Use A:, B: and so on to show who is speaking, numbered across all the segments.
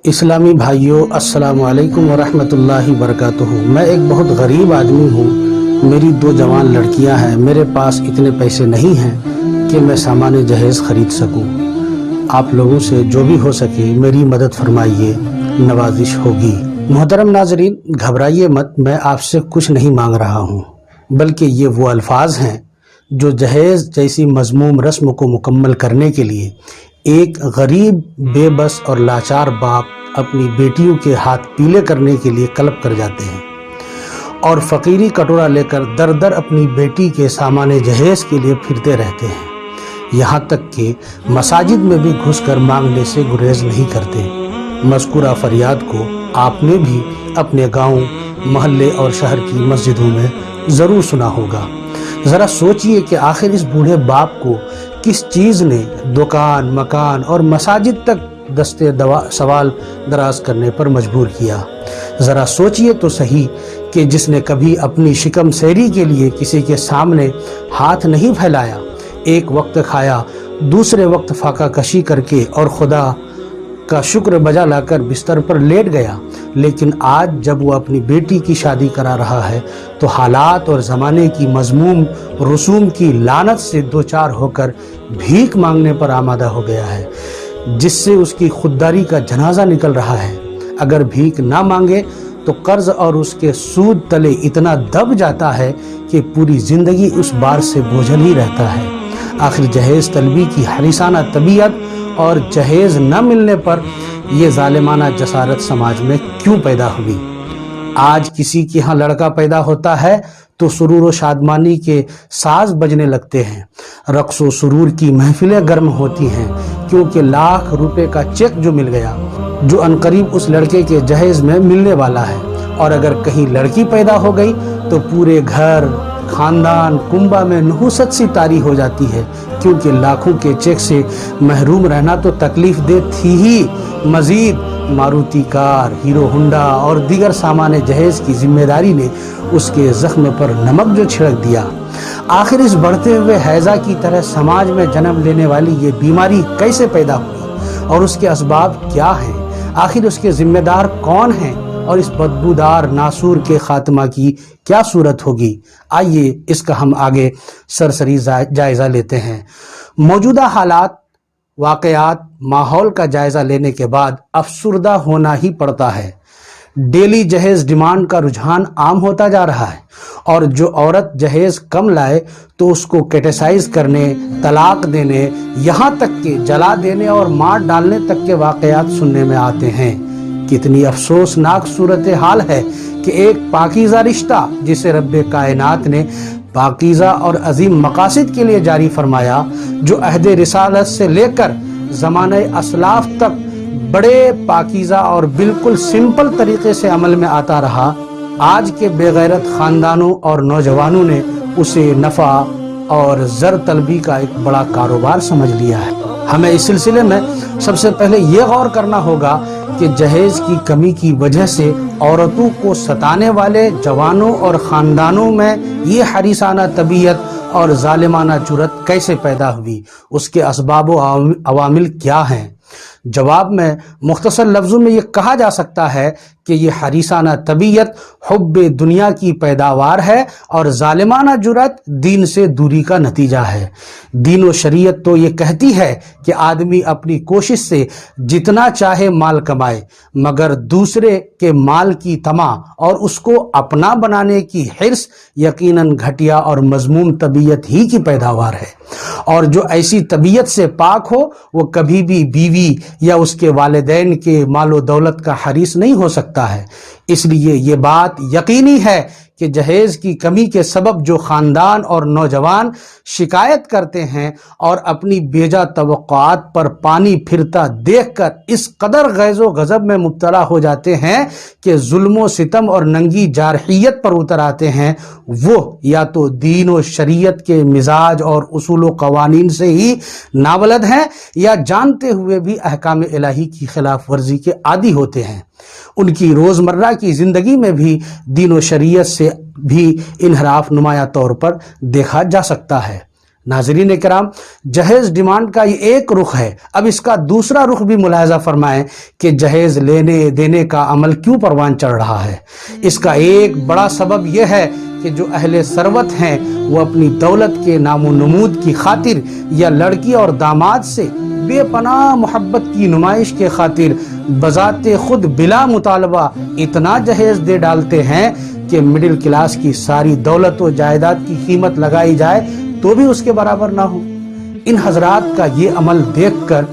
A: اسلامی بھائیوں، السلام علیکم ورحمۃ اللہ وبرکاتہ۔ میں ایک بہت غریب آدمی ہوں، میری 2 جوان لڑکیاں ہیں، میرے پاس اتنے پیسے نہیں ہیں کہ میں سامان جہیز خرید سکوں۔ آپ لوگوں سے جو بھی ہو سکے میری مدد فرمائیے، نوازش ہوگی۔ محترم ناظرین، گھبرائیے مت، میں آپ سے کچھ نہیں مانگ رہا ہوں، بلکہ یہ وہ الفاظ ہیں جو جہیز جیسی مذموم رسم کو مکمل کرنے کے لیے ایک غریب، بے بس اور لاچار باپ اپنی بیٹیوں کے ہاتھ پیلے کرنے کے لیے کلپ کر جاتے ہیں اور فقیری کٹورا لے کر در در اپنی بیٹی کے سامان جہیز کے لیے پھرتے رہتے ہیں، یہاں تک کہ مساجد میں بھی گھس کر مانگنے سے گریز نہیں کرتے۔ مذکورہ فریاد کو آپ نے بھی اپنے گاؤں، محلے اور شہر کی مسجدوں میں ضرور سنا ہوگا۔ ذرا سوچئے کہ آخر اس بوڑھے باپ کو کس چیز نے دکان، مکان اور مساجد تک دستے سوال دراز کرنے پر مجبور کیا۔ ذرا سوچئے تو صحیح کہ جس نے کبھی اپنی شکم سیری کے لیے کسی کے سامنے ہاتھ نہیں پھیلایا، ایک وقت کھایا، دوسرے وقت فاقہ کشی کر کے اور خدا کا شکر بجا لا کر بستر پر لیٹ گیا، لیکن آج جب وہ اپنی بیٹی کی شادی کرا رہا ہے تو حالات اور زمانے کی مذموم رسوم کی لعنت سے دوچار ہو کر بھیک مانگنے پر آمادہ ہو گیا ہے، جس سے اس کی خودداری کا جنازہ نکل رہا ہے۔ اگر بھیک نہ مانگے تو قرض اور اس کے سود تلے اتنا دب جاتا ہے کہ پوری زندگی اس بار سے بوجھل ہی رہتا ہے۔ آخر جہیز طلبی کی حریصانہ طبیعت اور جہیز نہ ملنے پر یہ ظالمانہ جسارت سماج میں کیوں پیدا ہوئی؟ آج کسی کے ہاں لڑکا پیدا ہوتا ہے تو سرور و شادمانی کے ساز بجنے لگتے ہیں، رقص و سرور کی محفلیں گرم ہوتی ہیں، کیونکہ لاکھ روپے کا چیک جو مل گیا، جو عنقریب اس لڑکے کے جہیز میں ملنے والا ہے۔ اور اگر کہیں لڑکی پیدا ہو گئی تو پورے گھر، خاندان، کنبہ میں نحوست سی طاری ہو جاتی ہے، کیونکہ لاکھوں کے چیک سے محروم رہنا تو تکلیف دہ تھی ہی، مزید ماروتی کار، ہیرو ہونڈا اور دیگر سامان جہیز کی ذمہ داری نے اس کے زخم پر نمک جو چھڑک دیا۔ آخر اس بڑھتے ہوئے ہیضہ کی طرح سماج میں جنم لینے والی یہ بیماری کیسے پیدا ہوئی اور اس کے اسباب کیا ہیں؟ آخر اس کے ذمہ دار کون ہیں اور اس بدبودار ناسور کے خاتمہ کی کیا صورت ہوگی؟ آئیے اس کا ہم آگے سرسری جائزہ لیتے ہیں۔ موجودہ حالات، واقعات، ماحول کا جائزہ لینے کے بعد افسردہ ہونا ہی پڑتا ہے۔ ڈیلی جہیز ڈیمانڈ کا رجحان عام ہوتا جا رہا ہے، اور جو عورت جہیز کم لائے تو اس کو کریٹیسائز کرنے، طلاق دینے، یہاں تک کہ جلا دینے اور مار ڈالنے تک کے واقعات سننے میں آتے ہیں۔ کتنی افسوسناک صورتحال ہے کہ ایک پاکیزہ رشتہ جسے رب کائنات نے پاکیزہ اور عظیم مقاصد کے لیے جاری فرمایا، جو عہد رسالت سے لے کر زمانہ اسلاف تک بڑے پاکیزہ اور بالکل سمپل طریقے سے عمل میں آتا رہا، آج کے بے غیرت خاندانوں اور نوجوانوں نے اسے نفع اور زر طلبی کا ایک بڑا کاروبار سمجھ لیا ہے۔ ہمیں اس سلسلے میں سب سے پہلے یہ غور کرنا ہوگا کہ جہیز کی کمی کی وجہ سے عورتوں کو ستانے والے جوانوں اور خاندانوں میں یہ حریصانہ طبیعت اور ظالمانہ جرأت کیسے پیدا ہوئی، اس کے اسباب و عوامل کیا ہیں؟ جواب میں مختصر لفظوں میں یہ کہا جا سکتا ہے کہ یہ حریصانہ طبیعت حب دنیا کی پیداوار ہے اور ظالمانہ جرأت دین سے دوری کا نتیجہ ہے۔ دین و شریعت تو یہ کہتی ہے کہ آدمی اپنی کوشش سے جتنا چاہے مال کمائے، مگر دوسرے کے مال کی طمع اور اس کو اپنا بنانے کی حرص یقیناً گھٹیا اور مذموم طبیعت ہی کی پیداوار ہے، اور جو ایسی طبیعت سے پاک ہو وہ کبھی بھی بیوی یا اس کے والدین کے مال و دولت کا حریص نہیں ہو سکتا ہے۔ اس لیے یہ بات یقینی ہے کہ جہیز کی کمی کے سبب جو خاندان اور نوجوان شکایت کرتے ہیں اور اپنی بیجا توقعات پر پانی پھرتا دیکھ کر اس قدر غیظ و غضب میں مبتلا ہو جاتے ہیں کہ ظلم و ستم اور ننگی جارحیت پر اتر آتے ہیں، وہ یا تو دین و شریعت کے مزاج اور اصول و قوانین سے ہی نابلد ہیں، یا جانتے ہوئے بھی احکام الہی کی خلاف ورزی کے عادی ہوتے ہیں۔ ان کی روزمرہ کی زندگی میں بھی دین و شریعت سے بھی انحراف نمایاں طور پر دیکھا جا سکتا ہے۔ ناظرین کرام، جہیز ڈیمانڈ کا یہ ایک رخ ہے، اب اس کا دوسرا رخ بھی ملاحظہ فرمائیں کہ جہیز لینے دینے کا عمل کیوں پروان چڑھ رہا ہے۔ اس کا ایک بڑا سبب یہ ہے کہ جو اہل ثروت ہیں وہ اپنی دولت کے نام و نمود کی خاطر یا لڑکی اور داماد سے بے پناہ محبت کی نمائش کے خاطر بذات خود بلا مطالبہ اتنا جہیز دے ڈالتے ہیں کہ مڈل کلاس کی ساری دولت و جائیداد کی قیمت لگائی جائے تو بھی اس کے برابر نہ ہو۔ ان حضرات کا یہ عمل دیکھ کر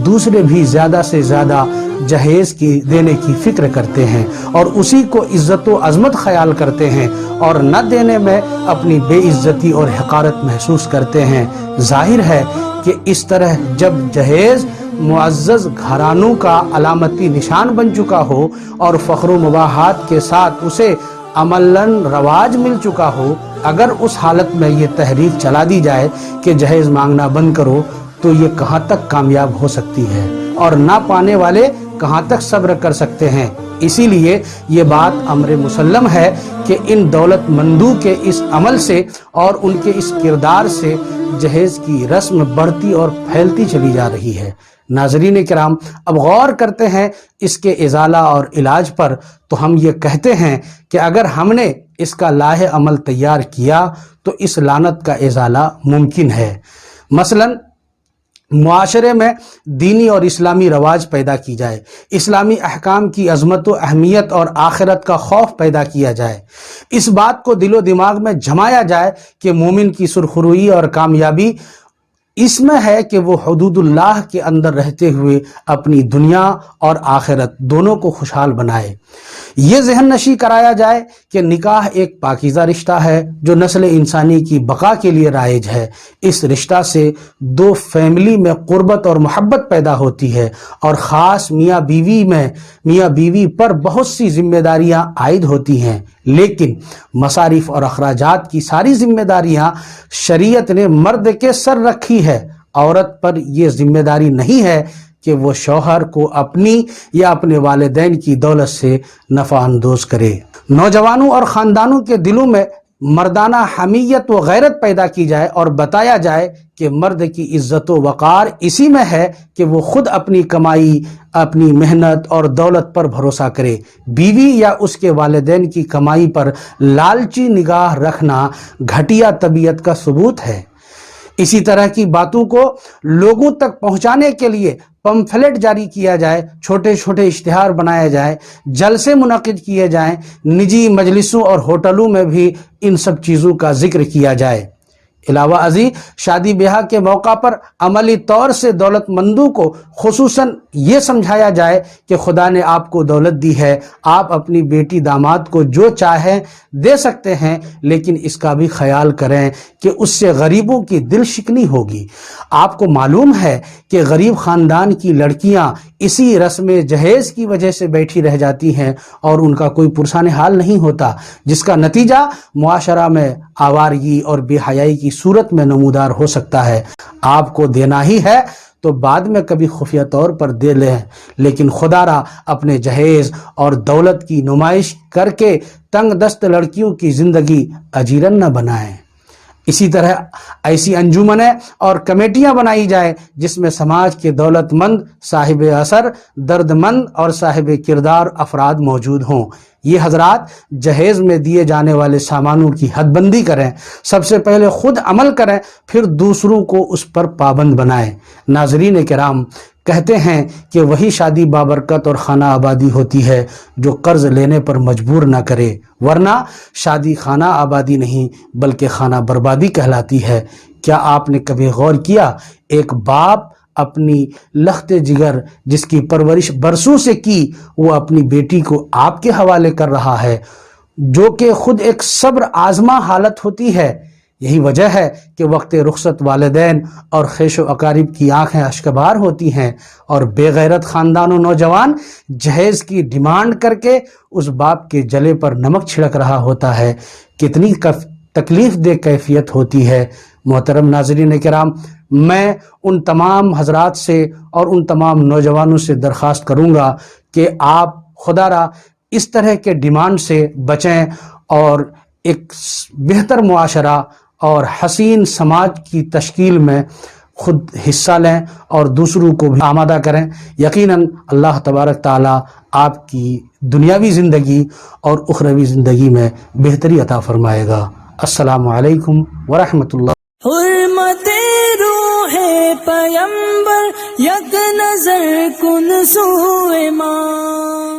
A: دوسرے بھی زیادہ سے زیادہ جہیز کی دینے کی فکر کرتے ہیں اور اسی کو عزت و عظمت خیال کرتے ہیں اور نہ دینے میں اپنی بے عزتی اور حقارت محسوس کرتے ہیں۔ ظاہر ہے کہ اس طرح جب جہیز معزز گھرانوں کا علامتی نشان بن چکا ہو اور فخر و مباحات کے ساتھ اسے عملاً رواج مل چکا ہو، اگر اس حالت میں یہ تحریک چلا دی جائے کہ جہیز مانگنا بند کرو تو یہ کہاں تک کامیاب ہو سکتی ہے اور نہ پانے والے کہاں تک صبر کر سکتے ہیں۔ اسی لیے یہ بات امر مسلم ہے کہ ان دولت مندوں کے اس عمل سے اور ان کے اس کردار سے جہیز کی رسم بڑھتی اور پھیلتی چلی جا رہی ہے۔ ناظرین کرام، اب غور کرتے ہیں اس کے ازالہ اور علاج پر، تو ہم یہ کہتے ہیں کہ اگر ہم نے اس کا لاہ عمل تیار کیا تو اس لعنت کا ازالہ ممکن ہے۔ مثلاً معاشرے میں دینی اور اسلامی رواج پیدا کی جائے، اسلامی احکام کی عظمت و اہمیت اور آخرت کا خوف پیدا کیا جائے، اس بات کو دل و دماغ میں جمایا جائے کہ مومن کی سرخروئی اور کامیابی اس میں ہے کہ وہ حدود اللہ کے اندر رہتے ہوئے اپنی دنیا اور آخرت دونوں کو خوشحال بنائے۔ یہ ذہن نشی کرایا جائے کہ نکاح ایک پاکیزہ رشتہ ہے جو نسل انسانی کی بقا کے لیے رائج ہے۔ اس رشتہ سے دو فیملی میں قربت اور محبت پیدا ہوتی ہے اور خاص میاں بیوی پر بہت سی ذمہ داریاں عائد ہوتی ہیں، لیکن مصارف اور اخراجات کی ساری ذمہ داریاں شریعت نے مرد کے سر رکھی ہے۔ عورت پر یہ ذمہ داری نہیں ہے کہ وہ شوہر کو اپنی یا اپنے والدین کی دولت سے نفع اندوز کرے۔ نوجوانوں اور خاندانوں کے دلوں میں مردانہ حمیت و غیرت پیدا کی جائے اور بتایا جائے کہ مرد کی عزت و وقار اسی میں ہے کہ وہ خود اپنی کمائی، اپنی محنت اور دولت پر بھروسہ کرے۔ بیوی یا اس کے والدین کی کمائی پر لالچی نگاہ رکھنا گھٹیا طبیعت کا ثبوت ہے۔ اسی طرح کی باتوں کو لوگوں تک پہنچانے کے لیے پمفلٹ جاری کیا جائے، چھوٹے چھوٹے اشتہار بنائے جائیں، جلسے منعقد کیے جائیں، نجی مجلسوں اور ہوٹلوں میں بھی ان سب چیزوں کا ذکر کیا جائے۔ علاوہ ازیں شادی بیاہ کے موقع پر عملی طور سے دولت مندوں کو خصوصاً یہ سمجھایا جائے کہ خدا نے آپ کو دولت دی ہے، آپ اپنی بیٹی داماد کو جو چاہیں دے سکتے ہیں، لیکن اس کا بھی خیال کریں کہ اس سے غریبوں کی دل شکنی ہوگی۔ آپ کو معلوم ہے کہ غریب خاندان کی لڑکیاں اسی رسم جہیز کی وجہ سے بیٹھی رہ جاتی ہیں اور ان کا کوئی پرسان حال نہیں ہوتا، جس کا نتیجہ معاشرہ میں آوارگی اور بے حیائی کی صورت میں نمودار ہو سکتا ہے۔ آپ کو دینا ہی ہے تو بعد میں کبھی خفیہ طور پر دے لیں، لیکن خدا را اپنے جہیز اور دولت کی نمائش کر کے تنگ دست لڑکیوں کی زندگی اجیرن نہ بنائیں۔ اسی طرح ایسی انجمنیں اور کمیٹیاں بنائی جائیں جس میں سماج کے دولت مند، صاحب اثر، درد مند اور صاحب کردار افراد موجود ہوں۔ یہ حضرات جہیز میں دیے جانے والے سامانوں کی حد بندی کریں، سب سے پہلے خود عمل کریں، پھر دوسروں کو اس پر پابند بنائیں۔ ناظرین کرام، کہتے ہیں کہ وہی شادی بابرکت اور خانہ آبادی ہوتی ہے جو قرض لینے پر مجبور نہ کرے، ورنہ شادی خانہ آبادی نہیں بلکہ خانہ بربادی کہلاتی ہے۔ کیا آپ نے کبھی غور کیا، ایک باپ اپنی لخت جگر جس کی پرورش برسوں سے کی، وہ اپنی بیٹی کو آپ کے حوالے کر رہا ہے، جو کہ خود ایک صبر آزما حالت ہوتی ہے۔ یہی وجہ ہے کہ وقت رخصت والدین اور خیش و اقارب کی آنکھیں اشکبار ہوتی ہیں اور بے غیرت خاندان و نوجوان جہیز کی ڈیمانڈ کر کے اس باپ کے جلے پر نمک چھڑک رہا ہوتا ہے۔ کتنی تکلیف دہ کیفیت ہوتی ہے۔ محترم ناظرین کرام، میں ان تمام حضرات سے اور ان تمام نوجوانوں سے درخواست کروں گا کہ آپ خدا را اس طرح کے ڈیمانڈ سے بچیں اور ایک بہتر معاشرہ اور حسین سماج کی تشکیل میں خود حصہ لیں اور دوسروں کو بھی آمادہ کریں. یقیناً اللہ تبارک تعالیٰ آپ کی دنیاوی زندگی اور اخروی زندگی میں بہتری عطا فرمائے گا. السلام علیکم ورحمۃ اللہ.
B: حرمت روح پیمبر یک نظر کن سوئے ماں.